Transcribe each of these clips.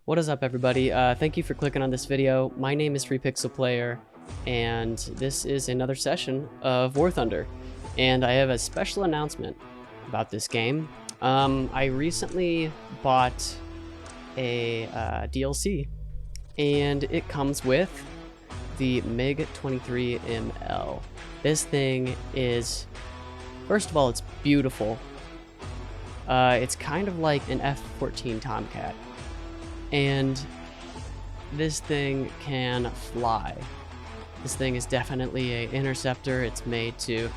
What is up, everybody? Thank you for clicking on this video. My name is FreePixelPlayer, and this is another session of War Thunder. And I have a special announcement about this game. I recently bought a DLC, and it comes with the MiG-23 ML. This thing is, first of all, it's beautiful. It's kind of like an F-14 Tomcat. And this thing can fly. This thing is definitely an interceptor. It's made to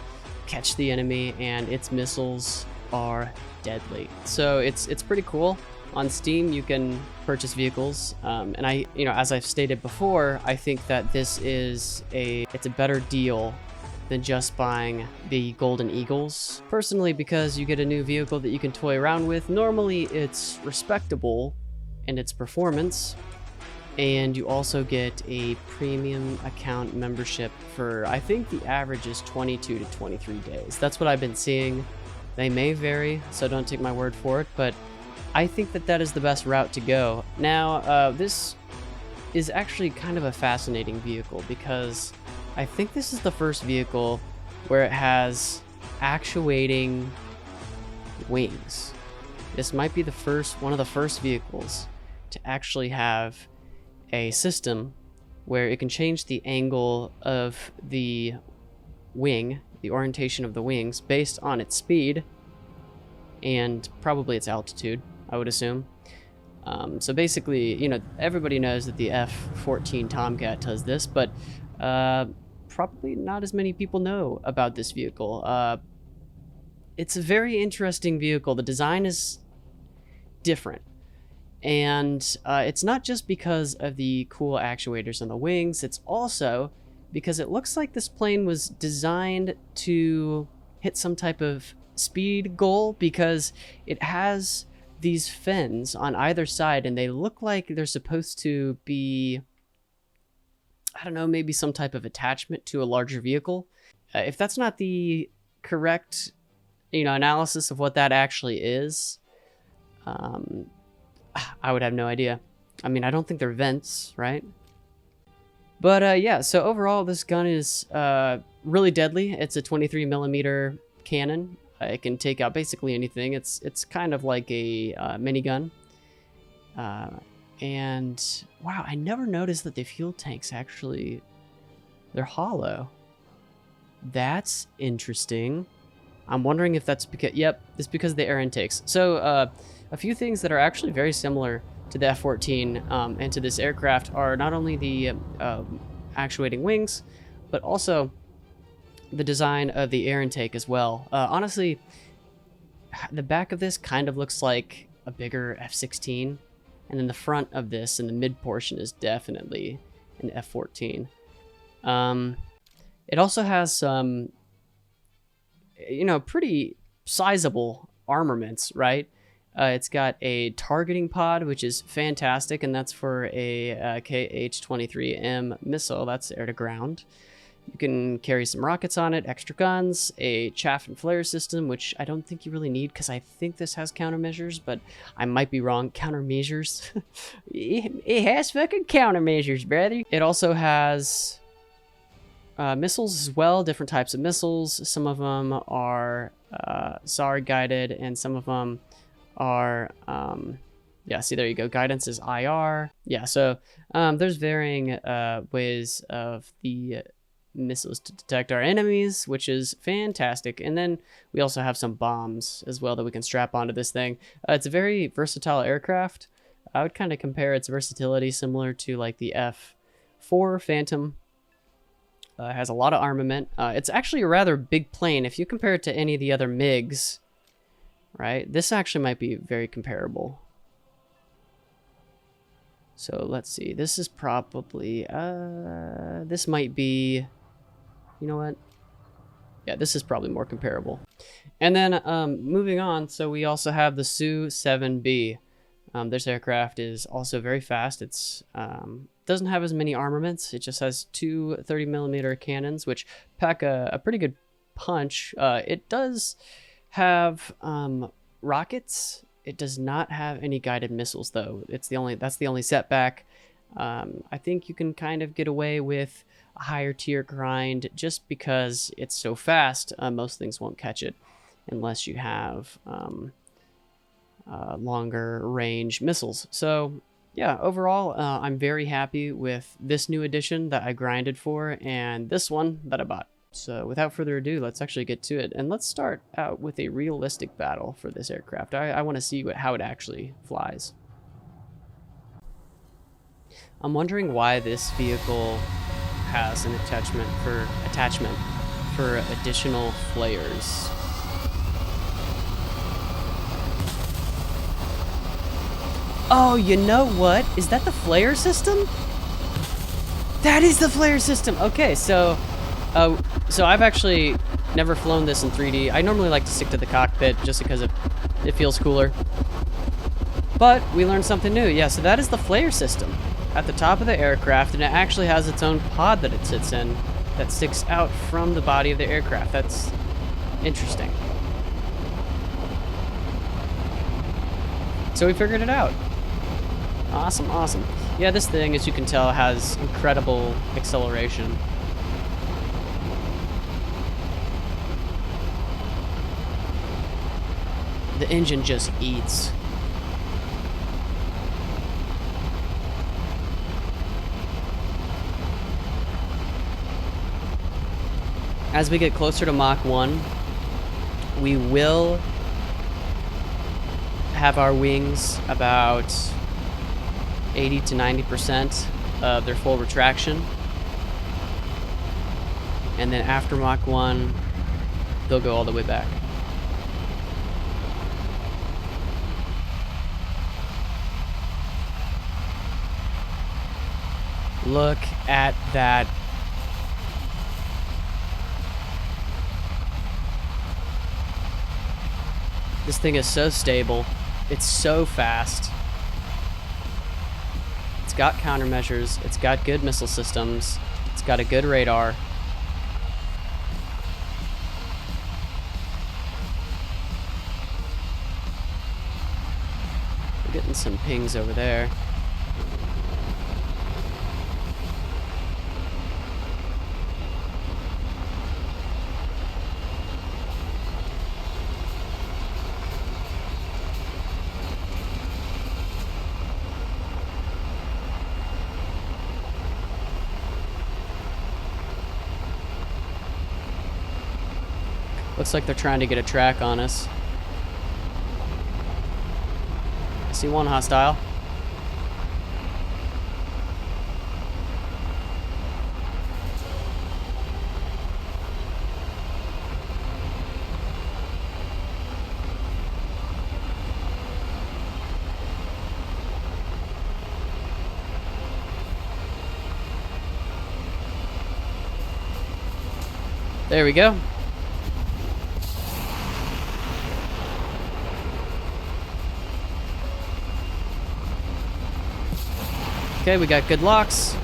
catch the enemy, and its missiles are deadly. So it's pretty cool. On Steam, you can purchase vehicles, and as I've stated before, I think that this is it's a better deal than just buying the Golden Eagles. Personally, because you get a new vehicle that you can toy around with. Normally, it's respectable in its performance, and you also get a premium account membership for, I think the average is 22 to 23 days. That's what I've been seeing. They may vary, so don't take my word for it, but I think that that is the best route to go. Now, this is actually kind of a fascinating vehicle because I think this is the first vehicle where it has actuating wings. This might be one of the first vehicles to actually have a system where it can change the angle of the wing, the orientation of the wings, based on its speed and probably its altitude, I would assume. So basically, everybody knows that the F-14 Tomcat does this, but probably not as many people know about this vehicle. It's a very interesting vehicle. The design is different. And it's not just because of the cool actuators on the wings, it's also because it looks like this plane was designed to hit some type of speed goal, because it has these fins on either side and they look like they're supposed to be, I don't know, maybe some type of attachment to a larger vehicle. If that's not the correct, analysis of what that actually is, I would have no idea. I mean, I don't think they're vents, right? But yeah, so overall, this gun is really deadly. It's a 23mm cannon. It can take out basically anything. It's kind of like a minigun. And wow, I never noticed that the fuel tanks actually, they're hollow. That's interesting. I'm wondering if that's because, yep, it's because of the air intakes. So a few things that are actually very similar to the F-14 and to this aircraft are not only the actuating wings, but also the design of the air intake as well. Honestly, the back of this kind of looks like a bigger F-16, and then the front of this and the mid portion is definitely an F-14. It also has some, pretty sizable armaments, right? It's got a targeting pod, which is fantastic, and that's for a KH-23M missile. That's air to ground. You can carry some rockets on it, extra guns, a chaff and flare system, which I don't think you really need because I think this has countermeasures, but I might be wrong. Countermeasures? It has fucking countermeasures, brother. It also has missiles as well, different types of missiles. Some of them are SAR guided, and some of them are yeah, see, there you go, guidance is IR. Yeah, so there's varying ways of the missiles to detect our enemies, which is fantastic. And then we also have some bombs as well that we can strap onto this thing. It's a very versatile aircraft. I would kind of compare its versatility similar to like the F-4 Phantom. It has a lot of armament. It's actually a rather big plane if you compare it to any of the other MiGs. Right? This actually might be very comparable. So let's see. This is probably, this might be, you know what? Yeah, this is probably more comparable. And then moving on, so we also have the Su-7B. This aircraft is also very fast. It's doesn't have as many armaments. It just has two 30mm cannons, which pack a pretty good punch. It does have rockets It does not have any guided missiles, though. That's the only setback. I think you can kind of get away with a higher tier grind just because it's so fast. Most things won't catch it unless you have longer range missiles. So yeah, overall, I'm very happy with this new edition that I grinded for and this one that I bought. So without further ado, let's actually get to it. And let's start out with a realistic battle for this aircraft. I want to see how it actually flies. I'm wondering why this vehicle has an attachment for additional flares. Oh, you know what? Is that the flare system? That is the flare system. Okay, so I've actually never flown this in 3D. I normally like to stick to the cockpit just because it feels cooler. But we learned something new. Yeah, so that is the flare system at the top of the aircraft, and it actually has its own pod that it sits in that sticks out from the body of the aircraft. That's interesting. So we figured it out. Awesome, awesome. Yeah, this thing, as you can tell, has incredible acceleration. The engine just eats. As we get closer to Mach 1, we will have our wings about 80 to 90% of their full retraction. And then after Mach 1, they'll go all the way back. Look at that. This thing is so stable. It's so fast. It's got countermeasures. It's got good missile systems. It's got a good radar. We're getting some pings over there. Looks like they're trying to get a track on us. I see one hostile. There we go. Okay, we got good locks.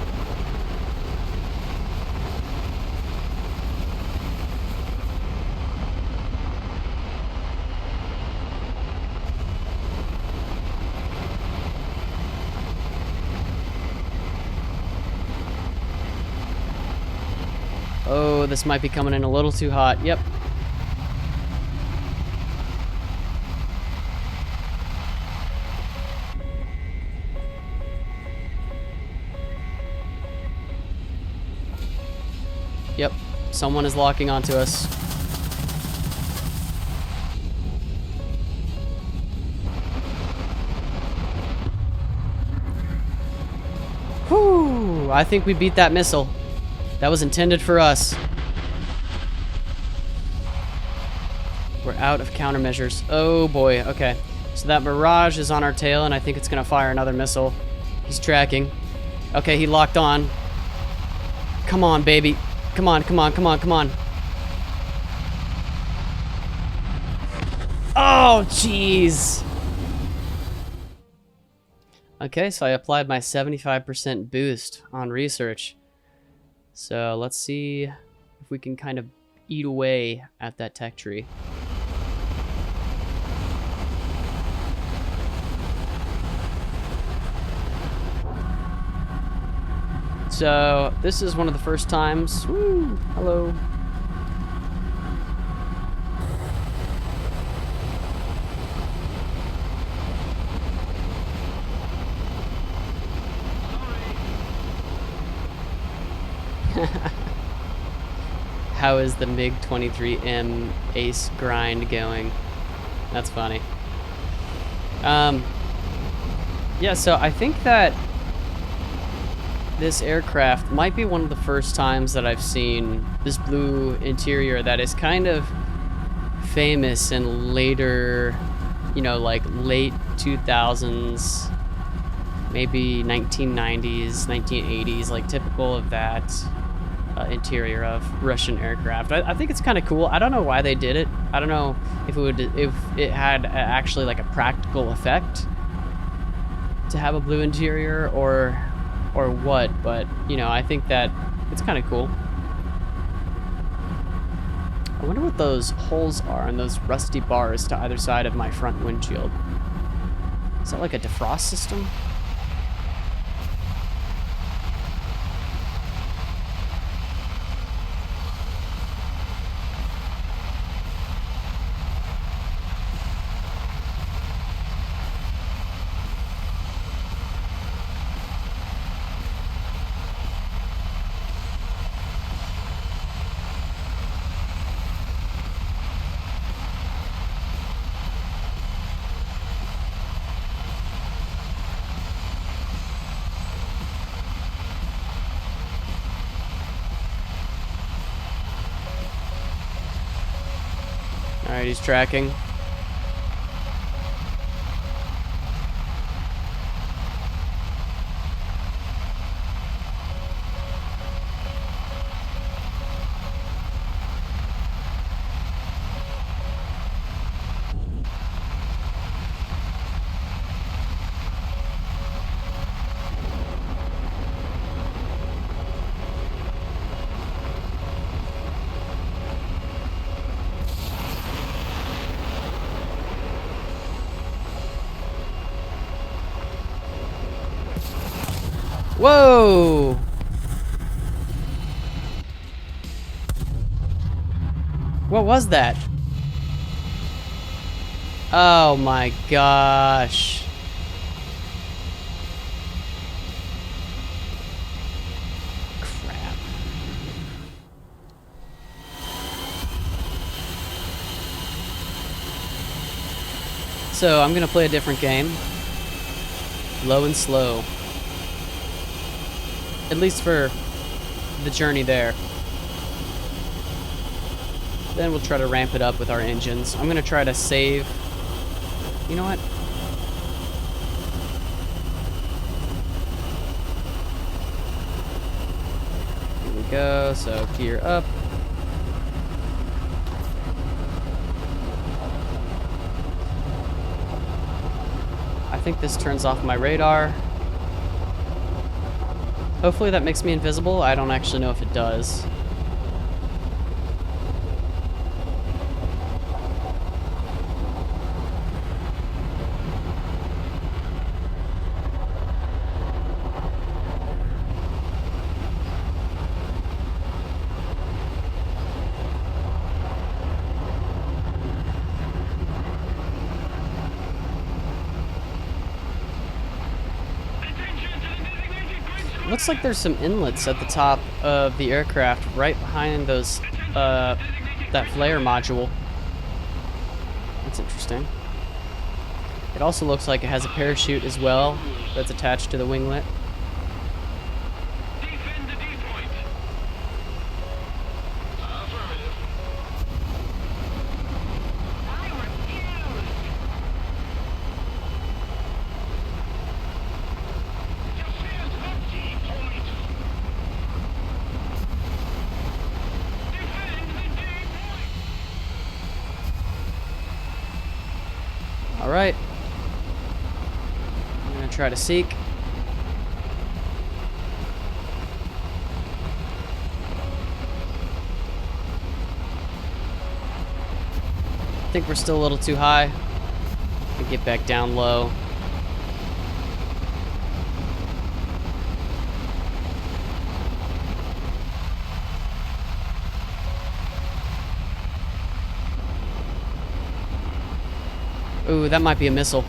Oh, this might be coming in a little too hot. Yep. Yep, someone is locking onto us. Whew, I think we beat that missile. That was intended for us. We're out of countermeasures. Oh boy, okay. So that Mirage is on our tail, and I think it's gonna fire another missile. He's tracking. Okay, he locked on. Come on, baby. Come on, come on, come on, come on. Oh, jeez. Okay, so I applied my 75% boost on research. So let's see if we can kind of eat away at that tech tree. So this is one of the first times. Woo! Hello. How is the MiG-23M ace grind going? That's funny. Yeah, so I think that this aircraft might be one of the first times that I've seen this blue interior that is kind of famous in later, you know, like late 2000s, maybe 1990s, 1980s, like typical of that interior of Russian aircraft. I think it's kind of cool. I don't know why they did it. I don't know if it had actually like a practical effect to have a blue interior or what, but you know, I think that it's kind of cool. I wonder what those holes are and those rusty bars to either side of my front windshield. Is that like a defrost system? Alright, he's tracking. Whoa! What was that? Oh my gosh. Crap. So I'm gonna play a different game. Low and slow. At least for the journey there. Then we'll try to ramp it up with our engines. I'm gonna try to save. You know what? Here we go. So gear up. I think this turns off my radar. Hopefully that makes me invisible. I don't actually know if it does. Looks like there's some inlets at the top of the aircraft, right behind those, that flare module. That's interesting. It also looks like it has a parachute as well that's attached to the winglet. Alright. I'm gonna try to seek. I think we're still a little too high. Get back down low. Ooh, that might be a missile.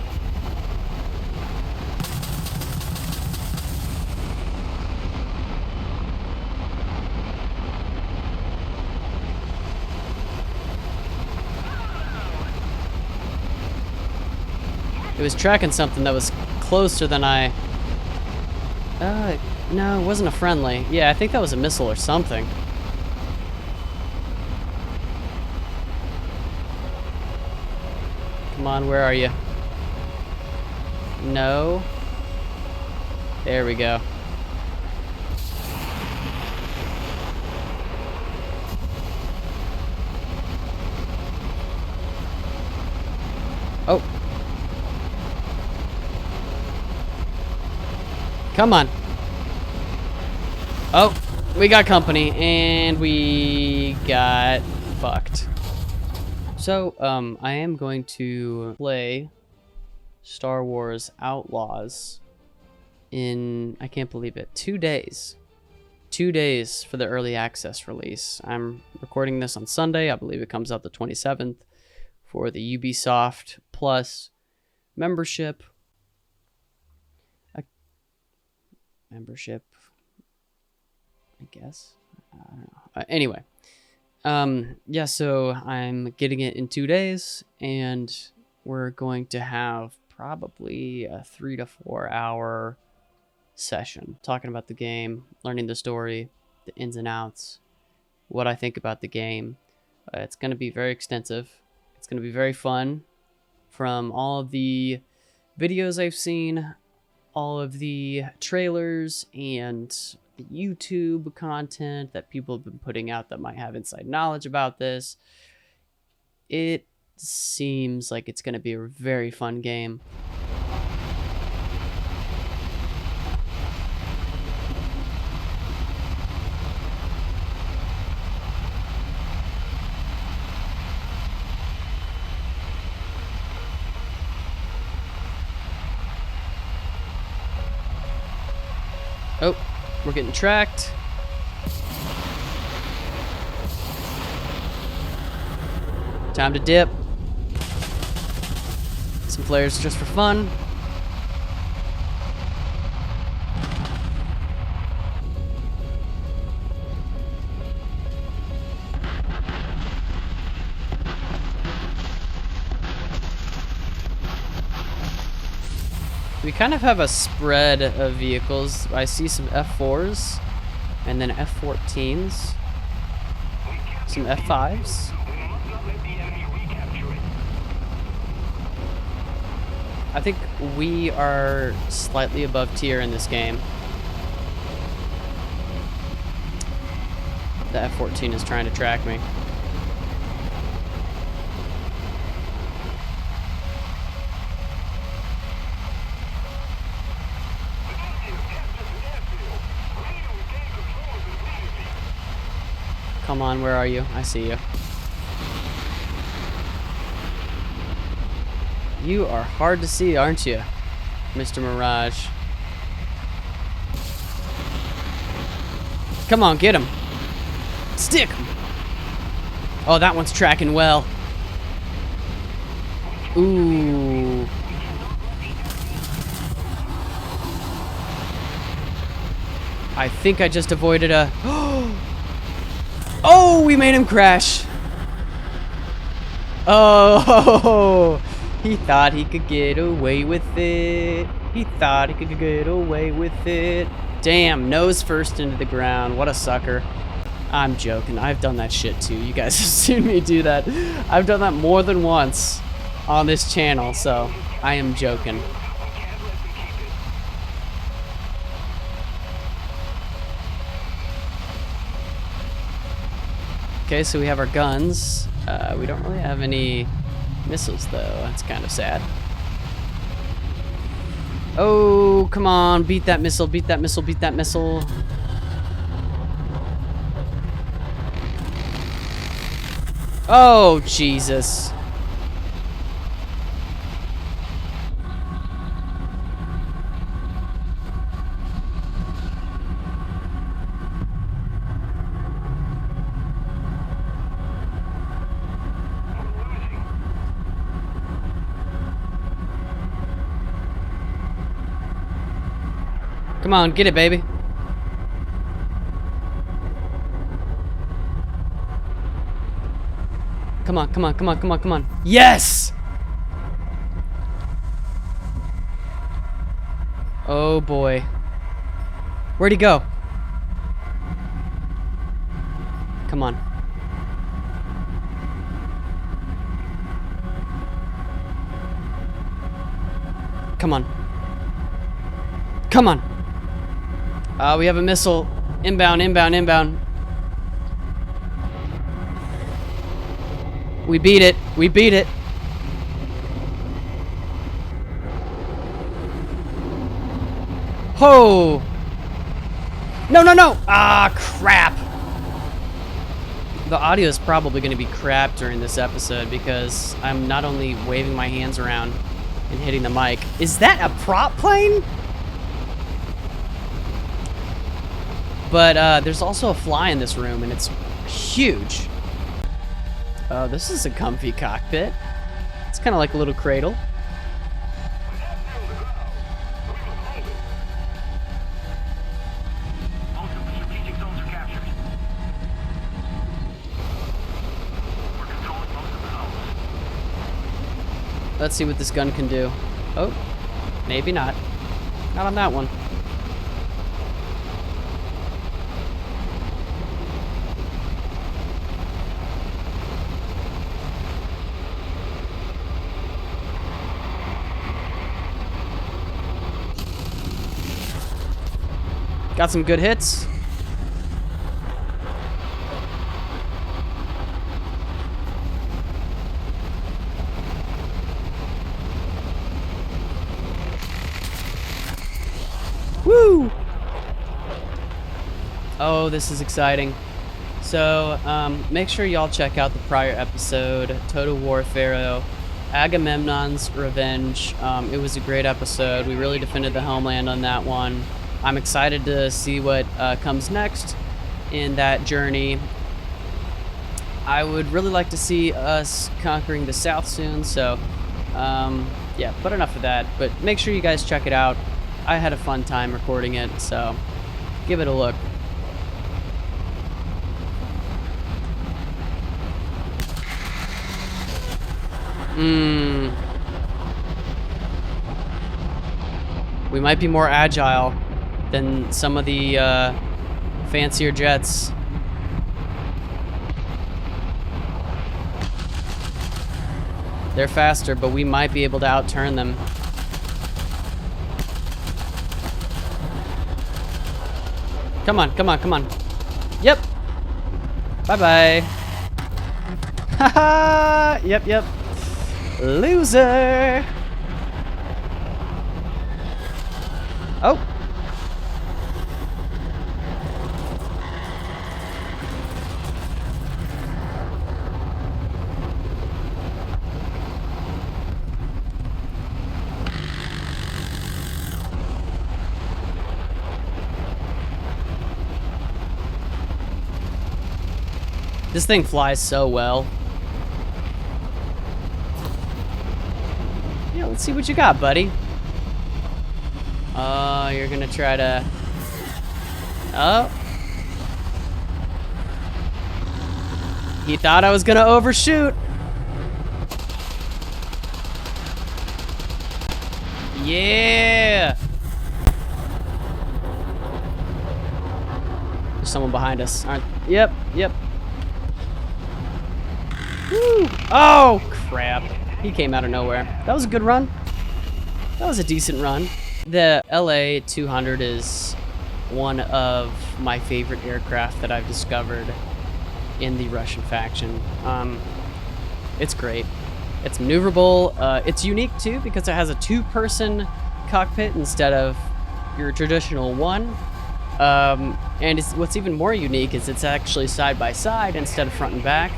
It was tracking something that was closer than I... no, it wasn't a friendly. Yeah, I think that was a missile or something. Come on, where are you? No. There we go. Oh. Come on. Oh, we got company, and we got fucked. So, I am going to play Star Wars Outlaws in, I can't believe it, 2 days. 2 days for the early access release. I'm recording this on Sunday. I believe it comes out the 27th for the Ubisoft Plus membership. Membership, I guess. I don't know. Anyway. Yeah, so I'm getting it in 2 days, and we're going to have probably a 3 to 4 hour session talking about the game, learning the story, the ins and outs, what I think about the game. It's going to be very extensive. It's going to be very fun. From all of the videos I've seen, all of the trailers and the YouTube content that people have been putting out that might have inside knowledge about this, it seems like it's going to be a very fun game. Oh, we're getting tracked. Time to dip. Some flares just for fun. We kind of have a spread of vehicles. I see some F4s and then F14s, some F5s. I think we are slightly above tier in this game. The F14 is trying to track me. Come on, where are you? I see you. You are hard to see, aren't you, Mr. Mirage? Come on, get him. Stick him. Oh, that one's tracking well. Ooh. I think I just avoided a... Oh, we made him crash. Oh, he thought he could get away with it. He thought he could get away with it. Damn, nose first into the ground. What a sucker. I'm joking. I've done that shit too. You guys have seen me do that. I've done that more than once on this channel, so I am joking. Okay, so we have our guns. We don't really have any missiles, though. That's kind of sad. Oh, come on. Beat that missile, beat that missile, beat that missile. Oh, Jesus. Come on, get it, baby. Come on, come on, come on, come on, come on. Yes! Oh boy. Where'd he go? Come on. Come on. Come on. We have a missile. Inbound, inbound, inbound. We beat it. We beat it. Ho! No, no, no! Ah, crap. The audio is probably going to be crap during this episode because I'm not only waving my hands around and hitting the mic. Is that a prop plane? But there's also a fly in this room, and it's huge. Oh, this is a comfy cockpit. It's kind of like a little cradle. Let's see what this gun can do. Oh, maybe not. Not on that one. Got some good hits. Woo! Oh, this is exciting. So, make sure y'all check out the prior episode, Total Warfare, Agamemnon's Revenge. It was a great episode. We really defended the homeland on that one. I'm excited to see what comes next in that journey. I would really like to see us conquering the South soon, so yeah, but enough of that. But make sure you guys check it out. I had a fun time recording it, so give it a look. We might be more agile than some of the fancier jets. They're faster, but we might be able to outturn them. Come on, come on, come on. Yep. Bye-bye. Haha! Yep, yep. Loser! Oh! This thing flies so well. Yeah, let's see what you got, buddy. Oh, you're gonna try to... Oh. He thought I was gonna overshoot. Yeah! There's someone behind us. Yep, yep. Woo. Oh, crap. He came out of nowhere. That was a good run. That was a decent run. The LA-200 is one of my favorite aircraft that I've discovered in the Russian faction. It's great. It's maneuverable. It's unique, too, because it has a two-person cockpit instead of your traditional one. And what's even more unique is it's actually side-by-side instead of front and back.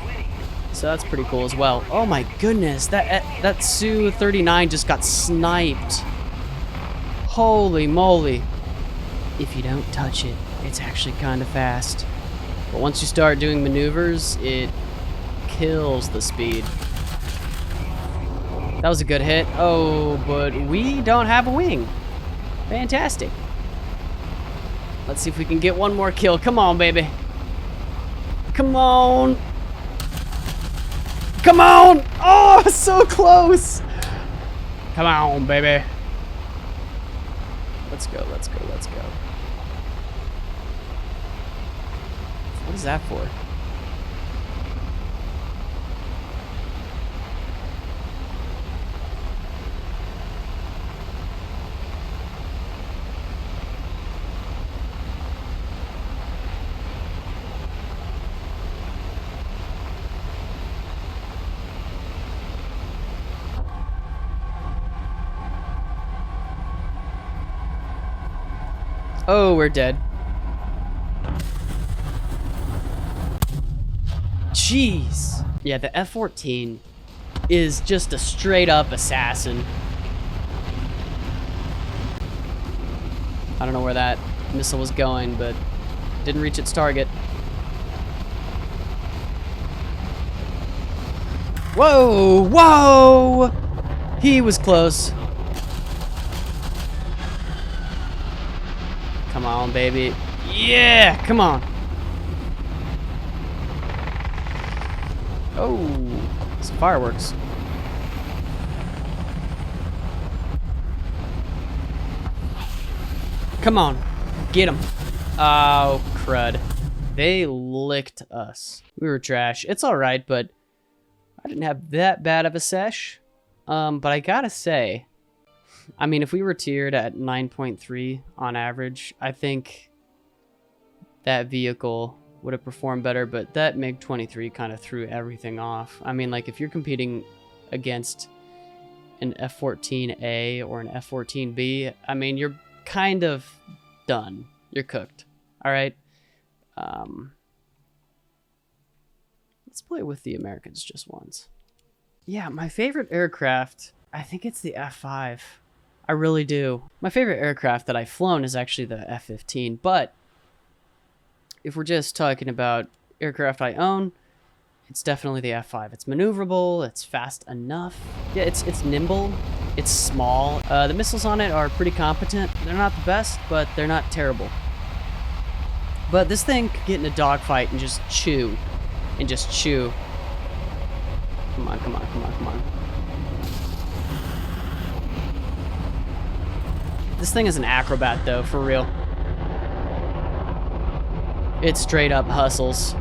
So that's pretty cool as well. Oh my goodness, that Su-39 just got sniped. Holy moly. If you don't touch it, it's actually kind of fast. But once you start doing maneuvers, it kills the speed. That was a good hit. Oh, but we don't have a wing. Fantastic. Let's see if we can get one more kill. Come on, baby. Come on. Come on. Oh, so close. Come on, baby. Let's go, let's go, let's go. What is that for? Oh, we're dead. Jeez. Yeah, the F-14 is just a straight up assassin. I don't know where that missile was going, but didn't reach its target. Whoa, whoa! He was close. Come on, baby. Yeah, come on. Oh, some fireworks. Come on, get him. Oh, crud. They licked us. We were trash. It's all right, but I didn't have that bad of a sesh. But I gotta say, I mean, if we were tiered at 9.3 on average, I think that vehicle would have performed better, but that MiG-23 kind of threw everything off. I mean, like, if you're competing against an F-14A or an F-14B, I mean, you're kind of done. You're cooked. All right? Let's play with the Americans just once. Yeah, my favorite aircraft, I think it's the F-5. I really do. My favorite aircraft that I've flown is actually the F-15, but if we're just talking about aircraft I own, it's definitely the F-5. It's maneuverable, it's fast enough. Yeah, it's nimble, it's small. The missiles on it are pretty competent. They're not the best, but they're not terrible. But this thing could get in a dogfight and just chew. And just chew. Come on, come on, come on, come on. This thing is an acrobat, though, for real. It straight up hustles.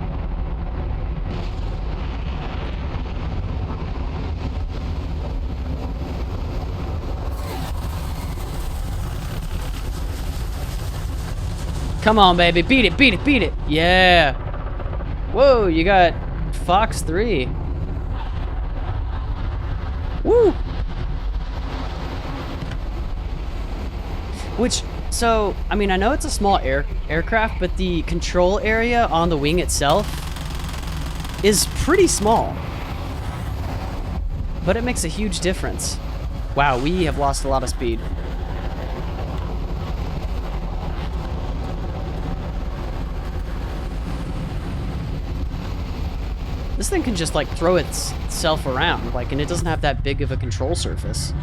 Come on, baby. Beat it, beat it, beat it. Yeah. Whoa, you got Fox 3. Woo. Which, so, I mean, I know it's a small aircraft, but the control area on the wing itself is pretty small. But it makes a huge difference. Wow, we have lost a lot of speed. This thing can just, like, throw itself around, like, and it doesn't have that big of a control surface.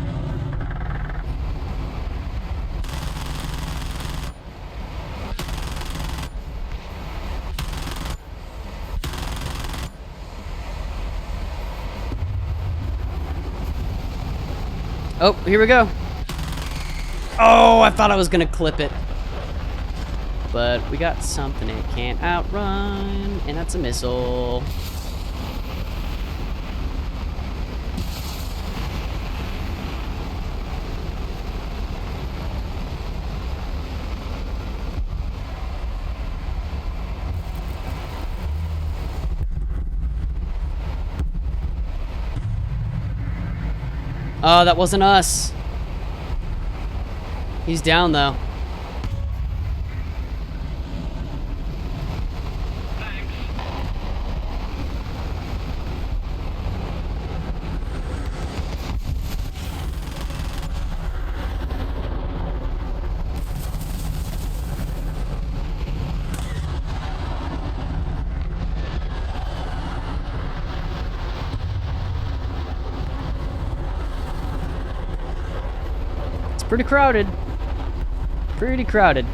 Oh, here we go. Oh, I thought I was gonna clip it. But we got something it can't outrun, and that's a missile. Oh, that wasn't us. He's down, though. Pretty crowded. Pretty crowded.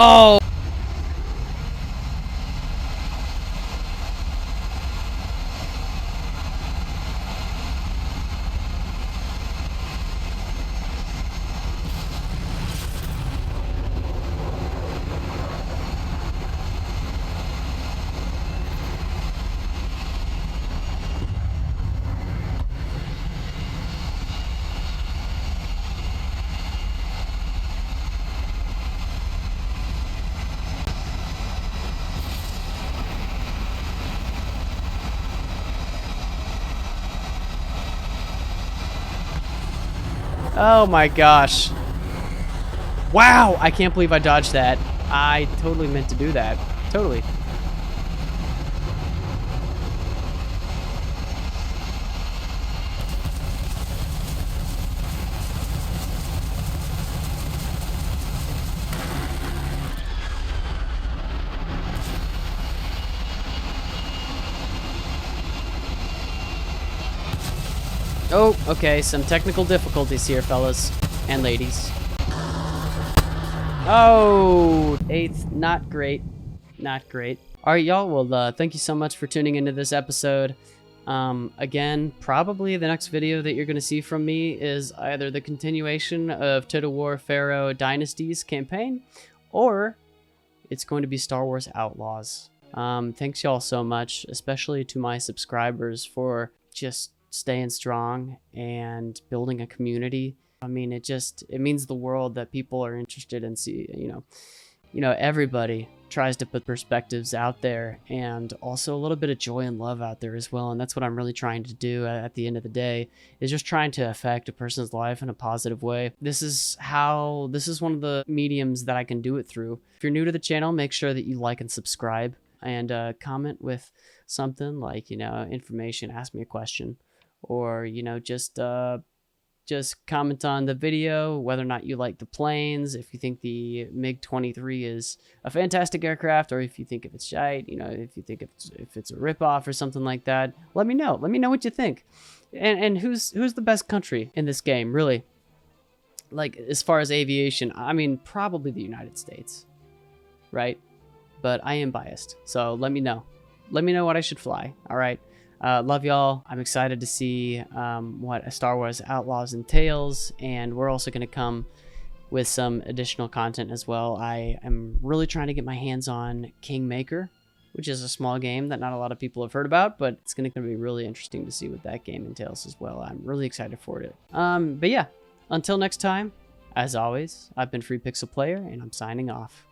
Oh! Oh my gosh. Wow, I can't believe I dodged that. I totally meant to do that. Totally. Oh, okay, some technical difficulties here, fellas and ladies. Oh, eighth, not great. Not great. All right, y'all. Well, thank you so much for tuning into this episode. Again, probably the next video that you're going to see from me is either the continuation of Total War Pharaoh Dynasties campaign, or it's going to be Star Wars Outlaws. Thanks y'all so much, especially to my subscribers, for just staying strong and building a community. I mean, it means the world that people are interested in everybody tries to put perspectives out there, and also a little bit of joy and love out there as well. And that's what I'm really trying to do at the end of the day, is just trying to affect a person's life in a positive way. This is one of the mediums that I can do it through. If you're new to the channel, make sure that you like and subscribe, and comment with something like, information, ask me a question, or, just comment on the video, whether or not you like the planes, if you think the MiG-23 is a fantastic aircraft, or if you think if it's shite, if you think if it's a ripoff or something like that. Let me know. Let me know what you think. And who's the best country in this game, really? Like, as far as aviation, I mean, probably the United States, right? But I am biased, so let me know. Let me know what I should fly, all right? Love y'all. I'm excited to see what a Star Wars Outlaws entails, and we're also going to come with some additional content as well. I am really trying to get my hands on Kingmaker, which is a small game that not a lot of people have heard about, but it's going to be really interesting to see what that game entails as well. I'm really excited for it. But yeah, until next time, as always, I've been Free Pixel Player, and I'm signing off.